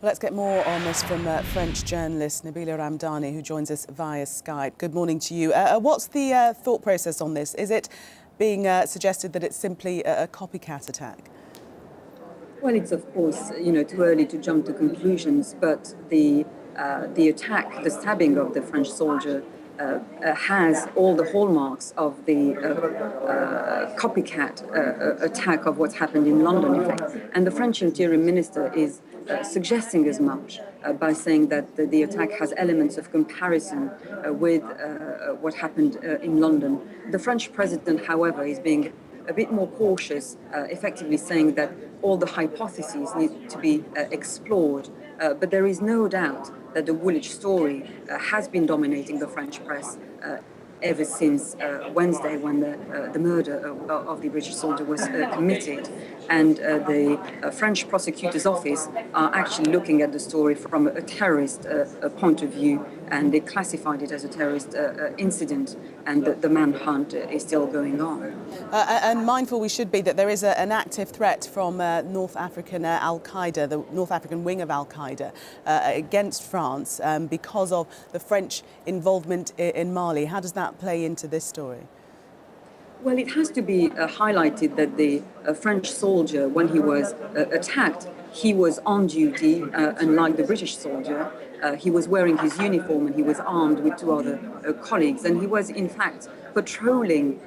Let's get more on this from French journalist Nabila Ramdani, who joins us via Skype. Good morning to you. What's the thought process on this? Is it being suggested that it's simply a copycat attack? Well, it's of course, too early to jump to conclusions, but the attack, the stabbing of the French soldier has all the hallmarks of the copycat attack of what's happened in London, in fact. And the French Interior Minister is suggesting as much by saying that the attack has elements of comparison with what happened in London. The French president, however, is being a bit more cautious, effectively saying that all the hypotheses need to be explored. But there is no doubt that the Woolwich story has been dominating the French press ever since Wednesday, when the murder of the British soldier was committed. And the French prosecutor's office are actually looking at the story from a terrorist point of view, and they classified it as a terrorist incident, and the manhunt is still going on. And mindful we should be that there is an active threat from North African Al-Qaeda, the North African wing of Al-Qaeda, against France because of the French involvement in Mali. How does that play into this story? Well, it has to be highlighted that the French soldier, when he was attacked, he was on duty, unlike the British soldier. He was wearing his uniform and he was armed with two other colleagues. And he was, in fact, patrolling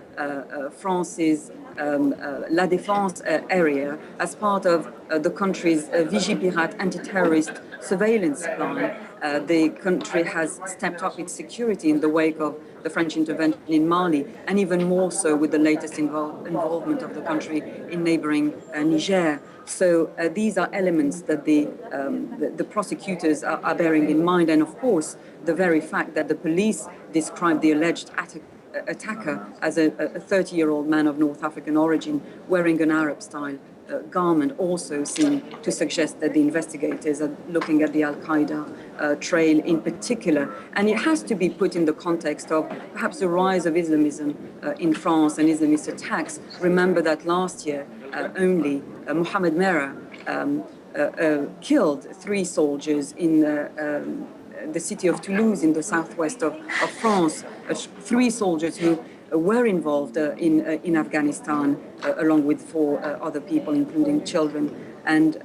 France's La Défense area as part of the country's Vigipirate anti-terrorist surveillance plan. The country has stepped up its security in the wake of the French intervention in Mali, and even more so with the latest involvement of the country in neighboring Niger. So these are elements that the prosecutors are bearing in mind, and of course the very fact that the police described the alleged attacker as a 30-year-old man of North African origin wearing an Arab-style garment also seem to suggest that the investigators are looking at the Al-Qaeda trail in particular. And it has to be put in the context of perhaps the rise of Islamism in France and Islamist attacks. Remember that last year only Mohamed Merah killed 3 soldiers in the city of Toulouse in the southwest of France, 3 soldiers who were involved in Afghanistan, along with 4 other people, including children. And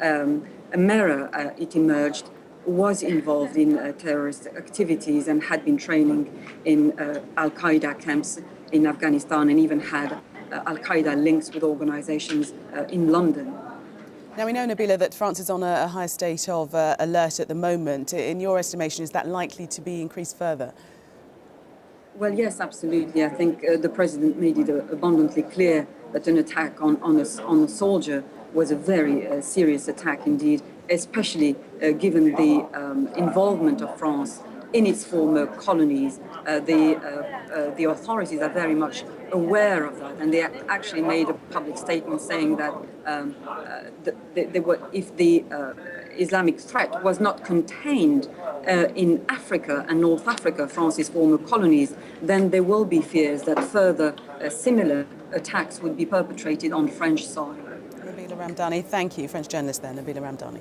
Merah, it emerged, was involved in terrorist activities and had been training in Al-Qaeda camps in Afghanistan, and even had Al-Qaeda links with organizations in London. Now, we know, Nabila, that France is on a high state of alert at the moment. In your estimation, is that likely to be increased further? Well, yes, absolutely. I think the president made it abundantly clear that an attack on a soldier was a very serious attack indeed, especially given the involvement of France in its former colonies. The authorities are very much aware of that, and they actually made a public statement saying that if the Islamic threat was not contained in Africa and North Africa, France's former colonies, then there will be fears that further similar attacks would be perpetrated on French soil. Nabila Ramdani, thank you. French journalist there, Nabila Ramdani.